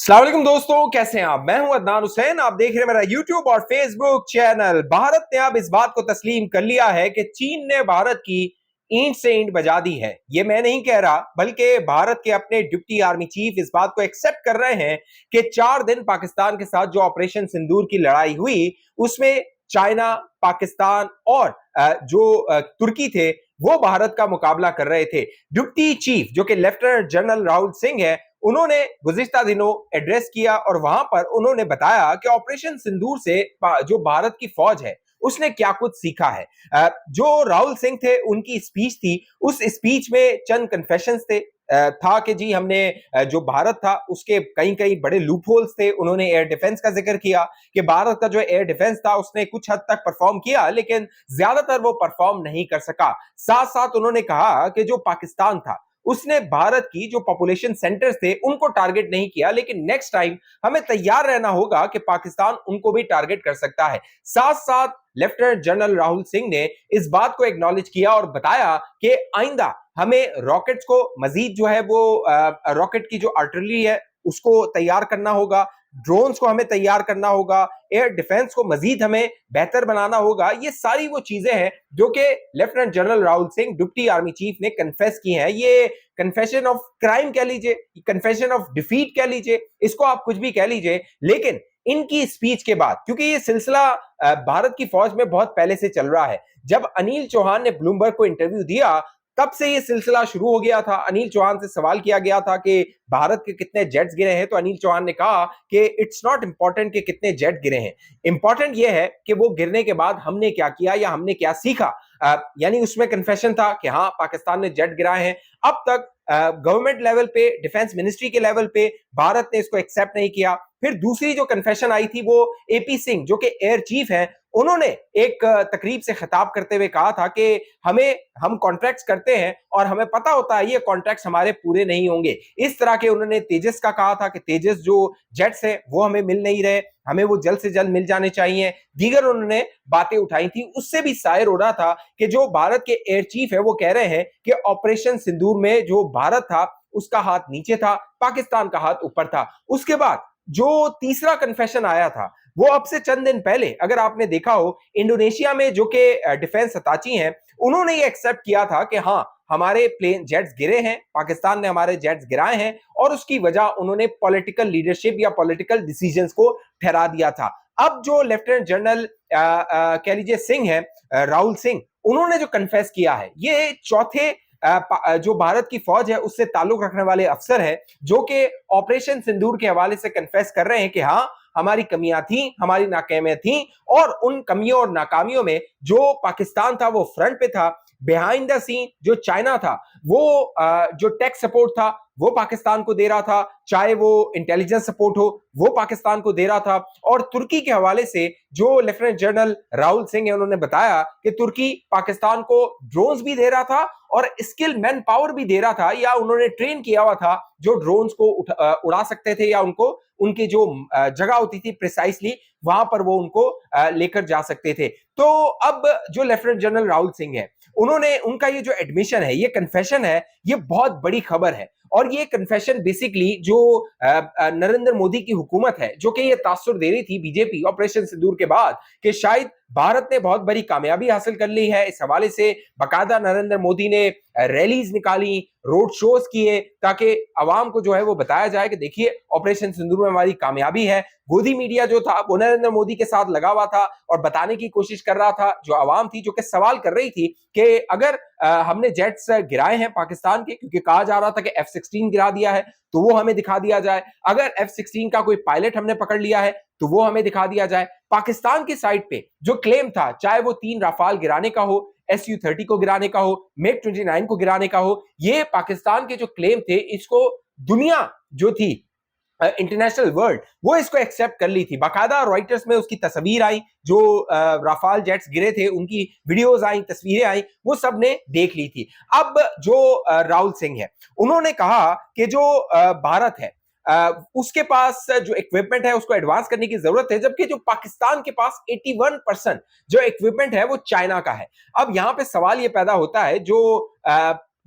अस्सलाम वालेकुम दोस्तों, कैसे हैं आप। मैं हूं अदनान हुसैन। आप देख रहे हैं मेरा यूट्यूब और फेसबुक चैनल। भारत ने अब इस बात को तस्लीम कर लिया है कि चीन ने भारत की ईंट से ईंट बजा दी है। ये मैं नहीं कह रहा, बल्कि भारत के अपने डिप्टी आर्मी चीफ इस बात को एक्सेप्ट कर रहे हैं कि 4 दिन पाकिस्तान के साथ जो ऑपरेशन सिंदूर की लड़ाई हुई उसमें चाइना, पाकिस्तान और तुर्की थे वो भारत का मुकाबला कर रहे थे। डिप्टी चीफ जो कि लेफ्टिनेंट जनरल राहुल सिंह है, उन्होंने गुज़िश्ता दिनों एड्रेस किया और वहां पर उन्होंने बताया कि ऑपरेशन सिंदूर से जो भारत की फौज है उसने क्या कुछ सीखा है। जो राहुल सिंह थे उनकी स्पीच थी, उस स्पीच में चंद कन्फेशंस थे। था कि जी हमने जो भारत था उसके कई कई बड़े लूप होल्स थे। उन्होंने एयर डिफेंस का जिक्र किया कि भारत का जो एयर डिफेंस था उसने कुछ हद तक परफॉर्म किया, लेकिन ज्यादातर वो परफॉर्म नहीं कर सका। साथ साथ उन्होंने कहा कि जो पाकिस्तान था उसने भारत की जो पॉपुलेशन सेंटर्स थे उनको टारगेट नहीं किया, लेकिन नेक्स्ट टाइम हमें तैयार रहना होगा कि पाकिस्तान उनको भी टारगेट कर सकता है। साथ साथ लेफ्टिनेंट जनरल राहुल सिंह ने इस बात को एक्नॉलेज किया और बताया कि आइंदा हमें रॉकेट्स को मजीद जो है वो रॉकेट की जो आर्टिलरी है उसको तैयार करना होगा, ड्रोन्स को हमें तैयार करना होगा, एयर डिफेंस को मजीद हमें बेहतर बनाना होगा। ये सारी वो चीजें हैं जो कि lieutenant general Rahul Singh deputy army chief ने कन्फेस की हैं। ये कन्फेशन ऑफ क्राइम कह लीजिए, कन्फेशन ऑफ डिफीट कह लीजिए, इसको आप कुछ भी कह लीजिए, लेकिन इनकी स्पीच के बाद, क्योंकि ये सिलसिला भारत की फौज में बहुत पहले से चल रहा है। जब अनिल चौहान ने ब्लूमबर्ग को इंटरव्यू दिया तब से ये सिलसिला शुरू हो गया था। अनिल चौहान से सवाल किया गया था कि भारत के कितने जेट्स गिरे हैं, तो अनिल चौहान ने कहा कि इट्स नॉट इंपॉर्टेंट कि कितने जेट गिरे हैं, इंपॉर्टेंट ये है कि वो गिरने के बाद हमने क्या किया या हमने क्या सीखा। यानी उसमें कन्फेशन था कि हाँ पाकिस्तान ने जेट गिराए हैं। अब तक गवर्नमेंट लेवल पे, डिफेंस मिनिस्ट्री के लेवल पे भारत ने इसको एक्सेप्ट नहीं किया। फिर दूसरी जो कन्फेशन आई थी वो एपी सिंह जो कि एयर चीफ हैं, उन्होंने एक तकरीब से खिताब करते हुए कहा था कि हम कॉन्ट्रैक्ट्स करते हैं और हमें पता होता है ये कॉन्ट्रैक्ट्स हमारे पूरे नहीं होंगे। इस तरह के उन्होंने तेजस का कहा था कि तेजस जो जेट्स हैं वो हमें मिल नहीं रहे, हमें वो जल्द से जल्द मिल जाने चाहिए। दीगर उन्होंने बातें उठाई थी। उससे भी सायर हो रहा था कि जो भारत के एयर चीफ है वो कह रहे हैं कि ऑपरेशन सिंदूर में जो भारत था उसका हाथ नीचे था, पाकिस्तान का हाथ ऊपर था। उसके बाद जो तीसरा कन्फेशन आया था वो अब से चंद दिन पहले, अगर आपने देखा हो, इंडोनेशिया में जो कि डिफेंस अताची हैं, उन्होंने ये एक्सेप्ट किया था कि हाँ हमारे प्लेन जेट्स गिरे हैं, पाकिस्तान ने हमारे जेट्स गिराए हैं, और उसकी वजह उन्होंने पॉलिटिकल लीडरशिप या पॉलिटिकल डिसीजंस को ठहरा दिया था। अब जो लेफ्टिनेंट जनरल कह लीजिए सिंह है, राहुल सिंह, उन्होंने जो कन्फेस किया है ये चौथे जो भारत की फौज है उससे ताल्लुक रखने वाले अफसर है जो कि ऑपरेशन सिंदूर के हवाले से कन्फेस कर रहे हैं कि हाँ हमारी कमियां थी, हमारी नाकामियां थी, और उन कमियों और नाकामियों में जो पाकिस्तान था वो फ्रंट पे था, बिहाइंड द सीन जो चाइना था वो जो टेक सपोर्ट था वो पाकिस्तान को दे रहा था, चाहे वो इंटेलिजेंस सपोर्ट हो वो पाकिस्तान को दे रहा था। और तुर्की के हवाले से जो लेफ्टिनेंट जनरल राहुल सिंह है उन्होंने बताया कि तुर्की पाकिस्तान को ड्रोन्स भी दे रहा था और स्किल मैन पावर भी दे रहा था, या उन्होंने ट्रेन किया हुआ था जो ड्रोन्स को उड़ा सकते थे, या उनको उनकी जो जगह होती थी प्रिसाइसली वहां पर वो उनको लेकर जा सकते थे। तो अब जो लेफ्टिनेंट जनरल राहुल सिंह है उन्होंने, उनका ये जो एडमिशन है, ये कन्फेशन है, ये बहुत बड़ी खबर है। और ये कन्फेशन बेसिकली जो नरेंद्र मोदी की हुकूमत है जो कि ये तासुर दे रही थी बीजेपी ऑपरेशन सिंदूर के बाद कि शायद भारत ने बहुत बड़ी कामयाबी हासिल कर ली है, इस हवाले से बाकायदा नरेंद्र मोदी ने रैलीज निकाली, रोड शोज किए, ताकि आवाम को जो है वो बताया जाए कि देखिए ऑपरेशन सिंदूर में हमारी कामयाबी है। गोदी मीडिया जो था वो नरेंद्र मोदी के साथ लगा हुआ था और बताने की कोशिश कर रहा था। जो आवाम थी जो कि सवाल कर रही थी कि अगर हमने जेट्स गिराए हैं पाकिस्तान के, क्योंकि कहा जा रहा था कि F-16 गिरा दिया है, तो वो हमें दिखा दिया जाए। अगर F-16 का कोई पायलट हमने पकड़ लिया है तो वो हमें दिखा दिया जाए। पाकिस्तान की साइड पे जो क्लेम था, चाहे वो 3 राफाल गिराने का हो, Su-30 को गिराने का हो, MiG-29 को गिराने का हो, ये पाकिस्तान के जो क्लेम थे इसको दुनिया जो थी, इंटरनेशनल वर्ल्ड, वो इसको एक्सेप्ट कर ली थी। बाकायदा रॉयटर्स में उसकी तस्वीर आई, जो राफाल जेट्स गिरे थे उनकी वीडियोस आई, तस्वीरें आई, वो सब ने देख ली थी। अब जो राहुल सिंह है उन्होंने कहा कि जो भारत है उसके पास जो इक्विपमेंट है उसको एडवांस करने की जरूरत है, जबकि जो पाकिस्तान के पास 81% जो इक्विपमेंट है वो चाइना का है। अब यहां पे सवाल ये पैदा होता है, जो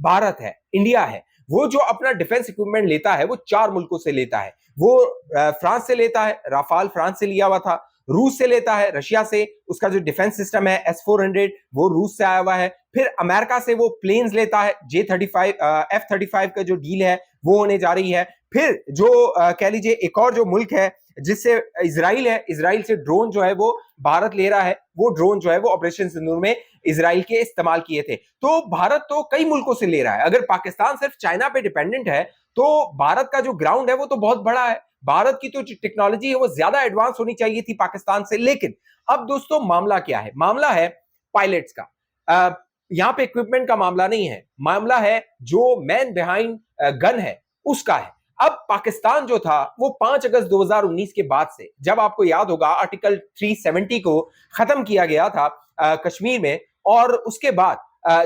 भारत है, इंडिया है, वो जो अपना डिफेंस इक्विपमेंट लेता है वो 4 मुल्कों से लेता है। वो फ्रांस से लेता है, राफाल फ्रांस से लिया हुआ था। रूस से लेता है, रशिया से, उसका जो डिफेंस सिस्टम है S-400 वो रूस से आया हुआ है। फिर अमेरिका से वो प्लेन्स लेता है, J-35 F-35 का जो डील है वो होने जा रही है। फिर जो कह लीजिए एक और जो मुल्क है जिससे इजराइल है, इजराइल से ड्रोन जो है वो भारत ले रहा है। वो ड्रोन जो है वो ऑपरेशन सिंदूर में इजराइल के इस्तेमाल किए थे। तो भारत तो कई मुल्कों से ले रहा है। अगर पाकिस्तान सिर्फ चाइना पे डिपेंडेंट है तो भारत का जो ग्राउंड है वो तो बहुत बड़ा है। भारत की तो टेक्नोलॉजी है वो ज्यादा एडवांस होनी चाहिए थी पाकिस्तान से। लेकिन अब दोस्तों मामला क्या है? मामला है पायलट्स का। यहाँ पे इक्विपमेंट का मामला नहीं है, मामला है जो मैन बिहाइंड गन है उसका है। अब पाकिस्तान जो था वो 5 अगस्त 2019 के बाद से, जब आपको याद होगा आर्टिकल 370 को खत्म किया गया था कश्मीर में, और उसके बाद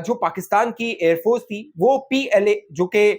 जो पाकिस्तान की एयरफोर्स थी वो PLA जो के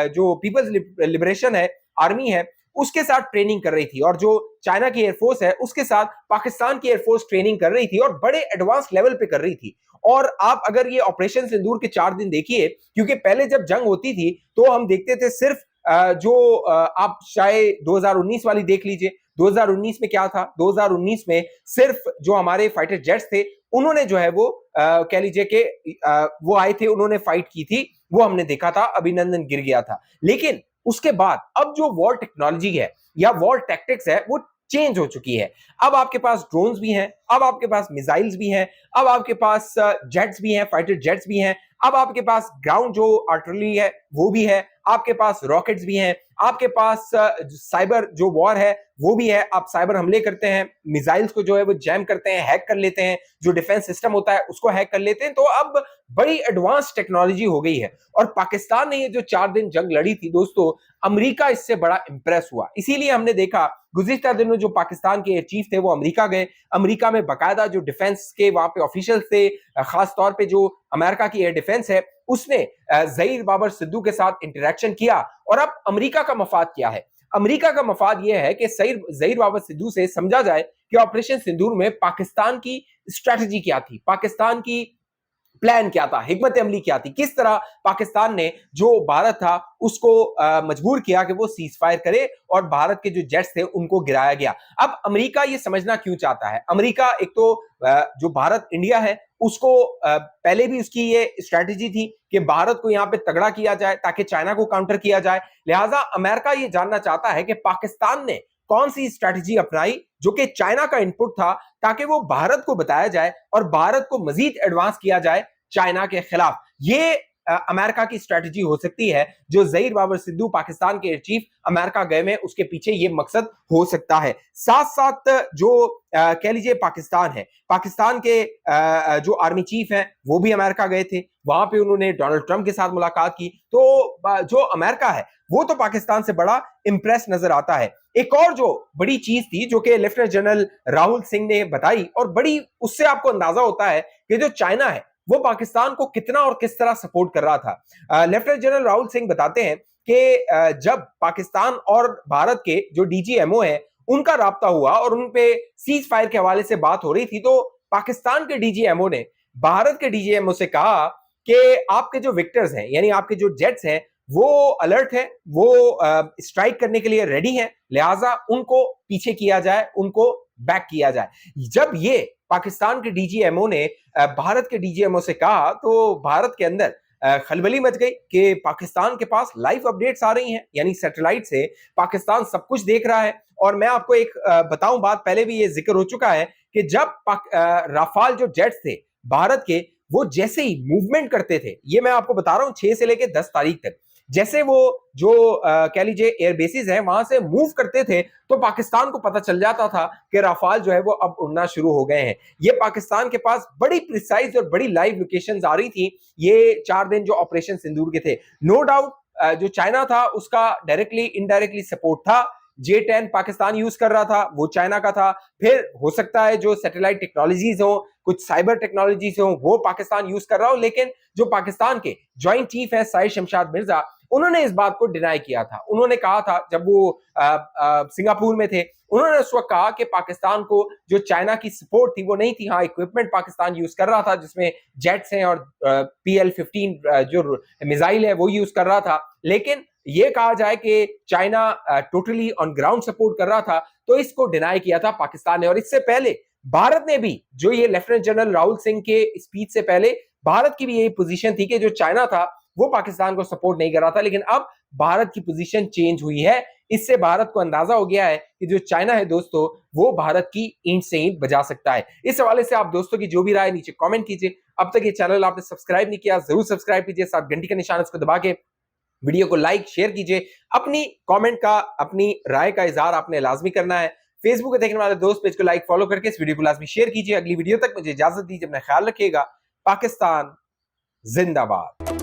जो पीपल्स लिबरेशन है आर्मी है उसके साथ ट्रेनिंग कर रही थी, और जो चाइना की एयरफोर्स है उसके साथ पाकिस्तान की एयरफोर्स ट्रेनिंग कर रही थी और बड़े एडवांस लेवल पे कर रही थी। और आप अगर ये ऑपरेशन सिंदूर के 4 दिन देखिए, क्योंकि पहले जब जंग होती थी तो हम देखते थे सिर्फ आप शायद 2019 वाली देख लीजिए। 2019 में क्या था? 2019 में सिर्फ जो हमारे फाइटर जेट्स थे उन्होंने जो है वो कह लीजिए कि वो आए थे, उन्होंने फाइट की थी, वो हमने देखा था, अभिनंदन गिर गया था। लेकिन उसके बाद अब जो वॉर टेक्नोलॉजी है या वॉर टैक्टिक्स है वो चेंज हो चुकी है। अब आपके पास ड्रोन्स भी हैं, अब आपके पास मिसाइल्स भी हैं, अब आपके पास जेट्स भी हैं, फाइटर जेट्स भी हैं, अब आपके पास ग्राउंड जो आर्टिलरी है वो भी है, आपके पास रॉकेट्स भी हैं, आपके पास साइबर जो वॉर है वो भी है। आप साइबर हमले करते हैं, मिसाइल्स को जो है वो जैम करते हैं, हैक कर लेते हैं, जो डिफेंस सिस्टम होता है उसको हैक कर लेते हैं। तो अब बड़ी एडवांस टेक्नोलॉजी हो गई है। और पाकिस्तान ने ये जो 4 दिन जंग लड़ी थी दोस्तों, अमेरिका इससे बड़ा इंप्रेस हुआ। इसीलिए हमने देखा गुज़िश्ता दिनों जो पाकिस्तान के एयर चीफ थे वो अमेरिका गए। अमेरिका में बाकायदा जो डिफेंस के वहां पे ऑफिशियल थे, खास तौर पे जो अमेरिका की एयर डिफेंस है उसने ज़हीर बाबर सिद्दू के साथ इंटरेक्शन किया। और अब अमेरिका का मफाद क्या है? अमेरिका का मफाद यह है कि ज़हीर बाबर सिद्दू से समझा जाए कि ऑपरेशन सिंदूर में पाकिस्तान की स्ट्रेटजी क्या थी, पाकिस्तान की प्लान क्या था, हिकमत अमली क्या थी, किस तरह पाकिस्तान ने जो भारत था उसको मजबूर किया कि वो सीज फायर करे और भारत के जो जेट्स थे उनको गिराया गया। अब अमेरिका ये समझना क्यों चाहता है? अमेरिका एक तो जो भारत इंडिया है उसको पहले भी उसकी ये स्ट्रेटेजी थी कि भारत को यहाँ पे तगड़ा किया जाए ताकि चाइना को काउंटर किया जाए। लिहाजा अमेरिका ये जानना चाहता है कि पाकिस्तान ने कौन सी स्ट्रेटेजी अपनाई जो कि चाइना का इनपुट था, ताकि वो भारत को बताया जाए और भारत को मजीद एडवांस किया जाए चाइना के खिलाफ। ये अमेरिका की स्ट्रेटजी हो सकती है। जो ज़हीर बाबर सिद्दू पाकिस्तान के एयर चीफ अमेरिका गए में उसके पीछे ये मकसद हो सकता है। साथ साथ जो कह लीजिए पाकिस्तान है, पाकिस्तान के जो आर्मी चीफ हैं वो भी अमेरिका गए थे, वहां पे उन्होंने डोनाल्ड ट्रंप के साथ मुलाकात की। तो जो अमेरिका है वो तो पाकिस्तान से बड़ा इंप्रेस नजर आता है। एक और जो बड़ी चीज थी जो कि लेफ्टिनेंट जनरल राहुल सिंह ने बताई, और बड़ी उससे आपको अंदाजा होता है कि जो चाइना है वो पाकिस्तान को कितना और किस तरह सपोर्ट कर रहा था। लेफ्टिनेंट जनरल राहुल सिंह बताते हैं कि जब पाकिस्तान और भारत के जो DGMO है उनका राब्ता हुआ और उन पे सीज फायर के हवाले से बात हो रही थी, तो पाकिस्तान के DGMO ने भारत के DGMO से कहा कि आपके जो विक्टर्स हैं यानी आपके जो जेट्स हैं वो अलर्ट है, वो स्ट्राइक करने के लिए रेडी है, लिहाजा उनको पीछे किया जाए, उनको बैक किया जाए। जब ये पाकिस्तान के DGMO ने भारत के DGMO से कहा तो भारत के अंदर खलबली मच गई कि पाकिस्तान के पास लाइव अपडेट्स आ रही हैं, यानी सैटेलाइट से पाकिस्तान सब कुछ देख रहा है। और मैं आपको एक बताऊं बात, पहले भी ये जिक्र हो चुका है कि जब राफाल जो जेट्स थे भारत के, वो जैसे ही मूवमेंट करते थे, ये मैं आपको बता रहा हूं 6 से लेकर 10 तारीख तक, जैसे वो जो कह लीजिए एयर बेसिस है वहां से मूव करते थे तो पाकिस्तान को पता चल जाता था कि राफाल जो है वो अब उड़ना शुरू हो गए हैं। ये पाकिस्तान के पास बड़ी प्रिसाइज और बड़ी लाइव लोकेशंस आ रही थी ये 4 दिन जो ऑपरेशन सिंदूर के थे। नो डाउट जो चाइना था उसका डायरेक्टली इनडायरेक्टली सपोर्ट था। J-10 पाकिस्तान यूज कर रहा था वो चाइना का था। फिर हो सकता है जो सैटेलाइट टेक्नोलॉजीज हो, कुछ साइबर टेक्नोलॉजीज हो, वो पाकिस्तान यूज कर रहा हो। लेकिन जो पाकिस्तान के ज्वाइंट चीफ है साहिर शमशाद मिर्जा, उन्होंने इस बात को डिनाई किया था। उन्होंने कहा था जब वो सिंगापुर में थे, उन्होंने उस वक्त कहा कि पाकिस्तान को जो चाइना की सपोर्ट थी वो नहीं थी। हाँ, इक्विपमेंट पाकिस्तान यूज कर रहा था जिसमें जेट्स हैं और PL-15 जो मिसाइल है वो यूज कर रहा था, लेकिन ये कहा जाए कि China totally on ground support कर रहा था, तो इसको डिनाई किया था पाकिस्तान ने। और इससे पहले भारत ने भी, जो ये लेफ्टिनेंट जनरल राहुल सिंह के स्पीच से पहले भारत की भी यही पोजीशन थी कि जो चाइना था वो पाकिस्तान को सपोर्ट नहीं कर रहा था। लेकिन अब भारत की पोजीशन चेंज हुई है। इससे भारत को अंदाजा हो गया है कि जो चाइना है दोस्तों, वो भारत की ईंट से ईंट बजा सकता है। इस हवाले से आप दोस्तों की जो भी राय नीचे कमेंट कीजिए। अब तक ये चैनल आपने सब्सक्राइब नहीं किया, जरूर सब्सक्राइब कीजिए, साथ घंटी का निशान उसको दबा के वीडियो को लाइक शेयर कीजिए। अपनी कमेंट का, अपनी राय का इजहार आपने लाजमी करना है। फेसबुक पे देखने वाले दोस्त पेज को लाइक फॉलो करके इस वीडियो को लाजमी शेयर कीजिए। अगली वीडियो तक मुझे इजाजत दीजिए, अपना ख्याल रखिएगा। पाकिस्तान जिंदाबाद।